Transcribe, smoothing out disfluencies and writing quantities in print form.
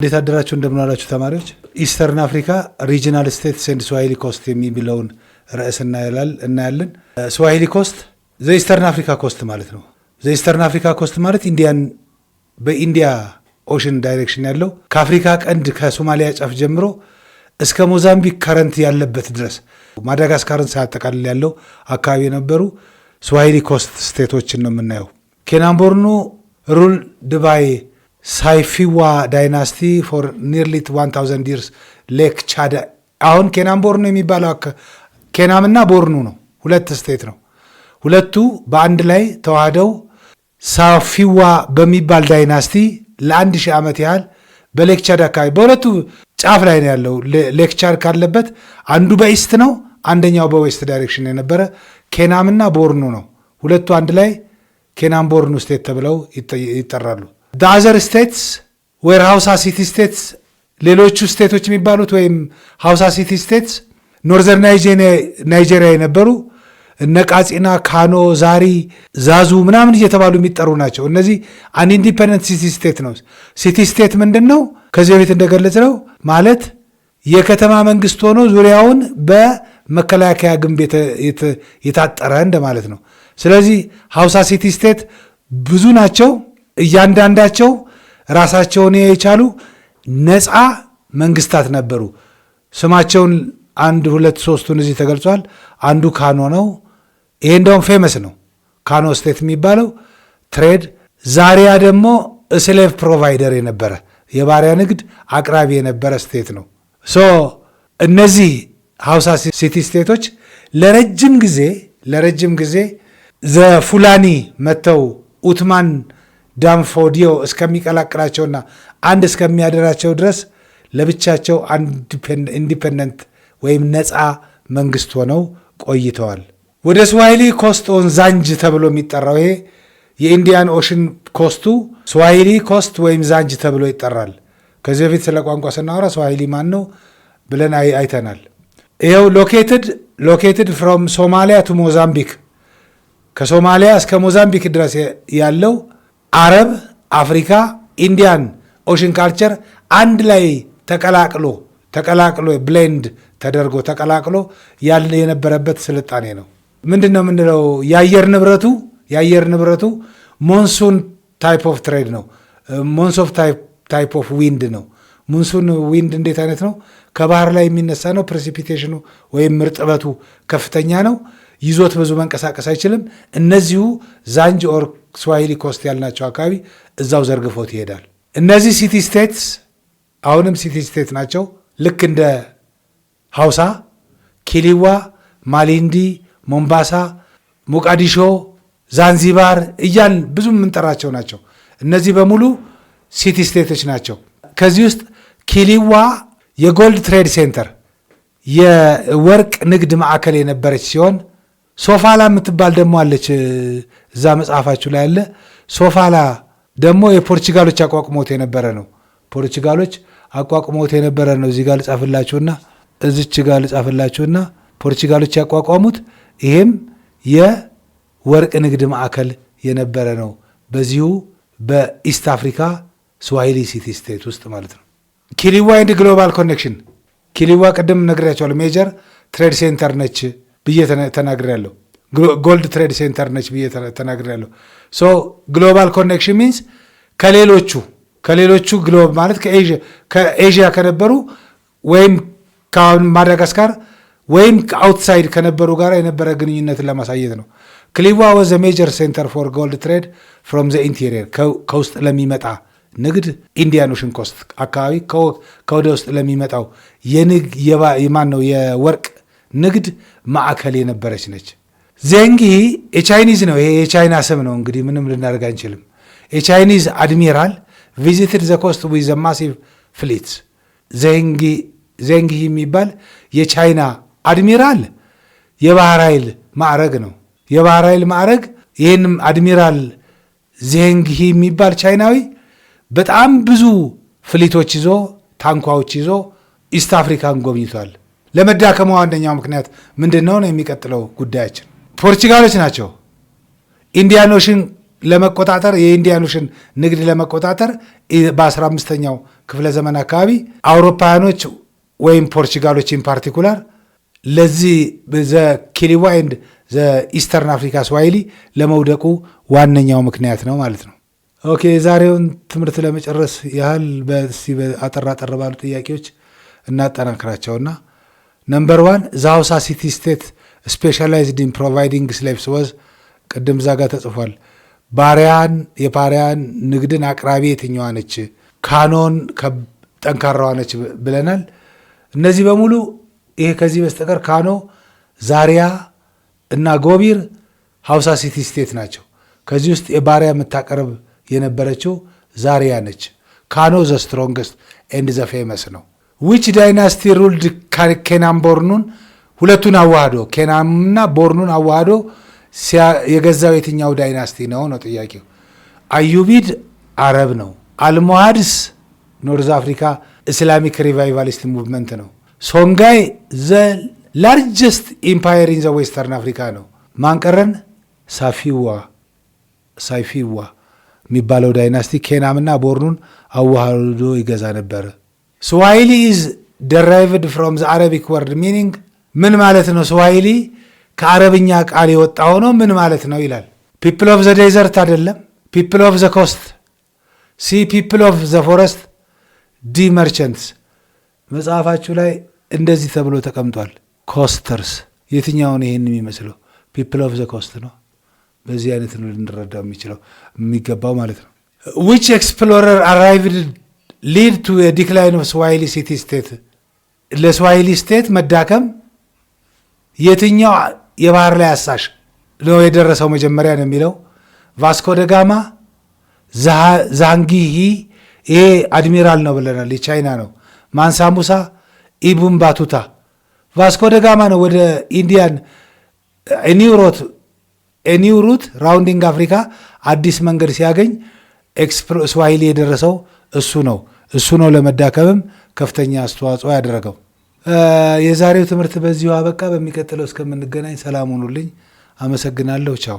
እንዴት አደራችሁ እንደምናላችሁ ተማሪዎች። ኢስተርን አፍሪካ ሪጂናል ስቴትስ ኤንድ ስዋሂሊ ኮስት የሚለውን ርዕስ እናያለን። ስዋሂሊ ኮስት ዘ ኢስተርን አፍሪካ ኮስት ማለት ነው። ዘ ኢስተርን አፍሪካ ኮስት ማለት በኢንዲያ ኦሽን ዳይሬክሽን ያለው ከአፍሪካ ቀንድ ከሶማሊያ ጫፍ ጀምሮ እስከ ሞዛምቢክ ከረንት ያለበት ድረስ ማዳጋስካርን ሳያጠቃልል ያለው አካባቢ የነበሩ ስዋሂሊ ኮስት ስቴቶችን ነው የምናየው። ኬናምቦርኖ ሩልድ ባይ ሳይፊዋ ዳይናስቲ ፎር ኒርሊ 1000 ይርስ ሌክ ቻድ። አሁን ኬናምቦርኖ የሚባለው ኬናምና ቦርኑ ነው፣ ሁለት ስቴት ነው። ሁለቱ በአንድ ላይ ተዋህደው ሳፊዋ በሚባል ዳይናስቲ ለ1000 ዓመት ያህል በሌክ ቻድ አካባቢ በሁለቱ ጫፍ ላይ ነው ያለው። ሌክ ቻድ ካለበት አንዱ በኢስት ነው፣ አንደኛው በዌስት ዳይሬክሽን የነበረ ኬናምና ቦርኑ ነው። ሁለቱ አንድ ላይ ኬናምቦርኑ ስቴት ተብለው ይጠራሉ። አዘር ስቴትስ ዌር ሃውሳ ሲቲ ስቴትስ፣ ሌሎቹ ስቴቶች የሚባሉት ወይም ሃውሳ ሲቲ ስቴትስ ኖርዘርን ናይጄሪያ የነበሩ እነ ቃጺና፣ ካኖ፣ ዛሪ፣ ዛዙ ምናምን እየተባሉ የሚጠሩ ናቸው። እነዚህ አን ኢንዲፐንደንት ሲቲ ስቴት ነው። ሲቲ ስቴት ምንድን ነው? ከዚህ በፊት እንደገለጽ ነው ማለት የከተማ መንግስት ሆኖ ዙሪያውን በመከላከያ ግንብ የታጠረ እንደማለት ነው። ስለዚህ ሃውሳ ሲቲ ስቴት ብዙ ናቸው። እያንዳንዳቸው ራሳቸውን የቻሉ ነፃ መንግስታት ነበሩ። ስማቸውን 1 2 3ቱን እዚህ ተገልጿል። አንዱ ካኖ ነው። ይሄ እንደውም ፌመስ ነው ካኖ ስቴት የሚባለው ትሬድ። ዛሪያ ደግሞ ስሌቭ ፕሮቫይደር የነበረ የባሪያ ንግድ አቅራቢ የነበረ ስቴት ነው። ሶ እነዚህ ሃውሳ ሲቲ ስቴቶች ለረጅም ጊዜ ዘፉላኒ መጥተው ኡትማን ዳንፎዲዮ እስከሚቀላቅላቸውና አንድ እስከሚያደራቸው ድረስ ለብቻቸው ኢንዲፔንደንት ወይም ነፃ መንግስት ሆነው ቆይተዋል። ወደ ስዋሂሊ ኮስት ኦን ዛንጅ ተብሎ የሚጠራው ይሄ የኢንዲያን ኦሽን ኮስቱ ስዋሂሊ ኮስት ወይም ዛንጅ ተብሎ ይጠራል። ከዚህ በፊት ስለ ቋንቋ ስናወራ ስዋሂሊ ማን ነው ብለን አይተናል። ይኸው ሎኬትድ ፍሮም ሶማሊያ ቱ ሞዛምቢክ፣ ከሶማሊያ እስከ ሞዛምቢክ ድረስ ያለው አረብ፣ አፍሪካ፣ ኢንዲያን ኦሽን ካልቸር አንድ ላይ ተቀላቅሎ ብሌንድ ተደርጎ ተቀላቅሎ ያለ የነበረበት ስልጣኔ ነው። ምንድን ነው የምንለው? የአየር ንብረቱ ሞንሱን ታይፕ ኦፍ ትሬድ ነው። ሞንስ ኦፍ ታይፕ ኦፍ ዊንድ ነው። ሞንሱን ዊንድ እንዴት አይነት ነው? ከባህር ላይ የሚነሳ ነው። ፕሬሲፒቴሽኑ ወይም እርጥበቱ ከፍተኛ ነው። ይዞት ብዙ መንቀሳቀስ አይችልም። እነዚሁ ዛንጅ ኦር ስዋሂሊ ኮስት ያልናቸው አካባቢ እዛው ዘርግፎት ይሄዳል። እነዚህ ሲቲ ስቴትስ አሁንም ሲቲ ስቴት ናቸው። ልክ እንደ ሃውሳ፣ ኪሊዋ፣ ማሊንዲ፣ ሞምባሳ፣ ሞቃዲሾ፣ ዛንዚባር እያል ብዙ የምንጠራቸው ናቸው። እነዚህ በሙሉ ሲቲ ስቴቶች ናቸው። ከዚህ ውስጥ ኪሊዋ የጎልድ ትሬድ ሴንተር የወርቅ ንግድ ማዕከል የነበረች ሲሆን ሶፋላ የምትባል ደግሞ አለች። እዛ መጽሐፋችሁ ላይ ያለ ሶፋላ ደግሞ የፖርቹጋሎች አቋቁሞት የነበረ ነው። ፖርቹጋሎች አቋቁሞት የነበረ ነው። እዚህ ጋር ልጻፍላችሁና እዚች ጋር ልጻፍላችሁና ፖርቹጋሎች ያቋቋሙት ይሄም የወርቅ ንግድ ማዕከል የነበረ ነው። በዚሁ በኢስት አፍሪካ ስዋሂሊ ሲቲ ስቴት ውስጥ ማለት ነው። ኪሊዋ ኤንድ ግሎባል ኮኔክሽን፣ ኪሊዋ ቅድም ነግሬያቸዋለሁ። ሜጀር ትሬድ ሴንተር ነች ብዬ ተናግሬያለሁ። ጎልድ ትሬድ ሴንተር ነች ብዬ ተናግሬያለሁ። ሶ ግሎባል ኮኔክሽን ሚንስ ከሌሎቹ ግሎብ ማለት ከኤዥያ ከነበሩ ወይም ከማዳጋስካር ወይም ከአውትሳይድ ከነበሩ ጋር የነበረ ግንኙነትን ለማሳየት ነው። ክሊዋ ወዘ ሜጀር ሴንተር ፎር ጎልድ ትሬድ ፍሮም ዘ ኢንቴሪየር፣ ከውስጥ ለሚመጣ ንግድ ኢንዲያን ኦሽን ኮስት አካባቢ ከወደ ውስጥ ለሚመጣው የወርቅ ንግድ ማዕከል የነበረች ነች። ዜንጊ የቻይኒዝ ነው። ይሄ የቻይና ስም ነው። እንግዲህ ምንም ልናደርግ አንችልም። የቻይኒዝ አድሚራል ቪዚትድ ዘ ኮስት ዊዝ ማሲቭ ፍሊትስ። ዜንጊ የሚባል የቻይና አድሚራል የባህር ኃይል ማዕረግ ነው። የባህር ኃይል ማዕረግ። ይህንም አድሚራል ዜንጊ የሚባል ቻይናዊ በጣም ብዙ ፍሊቶች ይዞ ታንኳዎች ይዞ ኢስት አፍሪካን ጎብኝቷል። ለመዳከመው አንደኛው ምክንያት ምንድን ነው? የሚቀጥለው ጉዳያችን ፖርቹጋሎች ናቸው። ኢንዲያን ኦሽን ለመቆጣጠር የኢንዲያን ኦሽን ንግድ ለመቆጣጠር በ15ኛው ክፍለ ዘመን አካባቢ አውሮፓውያኖች ወይም ፖርቹጋሎች ኢን ፓርቲኩላር ለዚህ ዘ ኪሊዋ ኤንድ ዘ ኢስተርን አፍሪካ ስዋሂሊ ለመውደቁ ዋነኛው ምክንያት ነው ማለት ነው። ኦኬ የዛሬውን ትምህርት ለመጨረስ ያህል አጠር ባሉ ጥያቄዎች እናጠናክራቸውና ነምበር 1 ዘ ሃውሳ ሲቲ ስቴት ስፔሻላይዝድ ኢን ፕሮቫይዲንግ ስሌቭስ ወዝ ቅድም ዛጋ ተጽፏል። የባሪያን ንግድን አቅራቢ የትኛዋ ነች? ካኖን ጠንካራዋ ነች ብለናል። እነዚህ በሙሉ ይሄ ከዚህ በስተቀር ካኖ፣ ዛሪያ እና ጎቢር ሃውሳ ሲቲ ስቴት ናቸው። ከዚህ ውስጥ የባሪያ የምታቀርብ የነበረችው ዛሪያ ነች። ካኖ ዘ ስትሮንግስት ኤንድ ዘ ፌመስ ነው። ዊች ዳይናስቲ ሩልድ ኬናን ቦርኑን? ሁለቱን አዋህዶ ኬናንና ቦርኑን አዋህዶ የገዛው የትኛው ዳይናስቲ ነው ነው ጥያቄው። አዩቢድ አረብ ነው። አልሞሃድስ ኖርዝ አፍሪካ ኢስላሚክ ሪቫይቫሊስት ሙቭመንት ነው። ሶንጋይ ዘ ላርጀስት ኢምፓየር ኢን ዘ ዌስተርን አፍሪካ ነው። ማንቀረን ሳይፊዋ የሚባለው ዳይናስቲ ኬናምና ቦርኑን አዋህዶ ይገዛ ነበር። ስዋሂሊ ኢዝ ደራይቭድ ፍሮም ዘ አረቢክ ወርድ ሚኒንግ ምን ማለት ነው? ስዋሂሊ ከአረብኛ ቃል የወጣ ሆኖ ምን ማለት ነው ይላል። ፒፕል ኦፍ ዘ ዴዘርት አይደለም። ፒፕል ኦፍ ዘ ኮስት፣ ሲ ፒፕል ኦፍ ዘ ፎረስት፣ ዲ መርቸንትስ። መጽሐፋችሁ ላይ እንደዚህ ተብሎ ተቀምጧል። ኮስተርስ የትኛውን ይህን የሚመስለው? ፒፕል ኦፍ ዘ ኮስት ነው። በዚህ አይነት ነው ልንረዳው የሚገባው ማለት ነው። ዊች ኤክስፕሎረር አራይቭድ ሊድ ቱ ዲክላይን ኦፍ ስዋሂሊ ሲቲ ስቴት? ለስዋሂሊ ስቴት መዳከም የትኛው የባህር ላይ አሳሽ ነው የደረሰው መጀመሪያ ነው የሚለው። ቫስኮ ደጋማ፣ ዛንጊሂ ይሄ አድሚራል ነው ብለናል፣ የቻይና ነው። ማንሳ ሙሳ፣ ኢቡን ባቱታ። ቫስኮ ደጋማ ነው ወደ ኢንዲያን ኒው ሩት ራውንዲንግ አፍሪካ አዲስ መንገድ ሲያገኝ ስዋሂሊ የደረሰው እሱ ነው ለመዳከምም ከፍተኛ አስተዋጽኦ ያደረገው። የዛሬው ትምህርት በዚሁ አበቃ። በሚቀጥለው እስከምንገናኝ ሰላም ሁኑልኝ። አመሰግናለሁ። ቻው።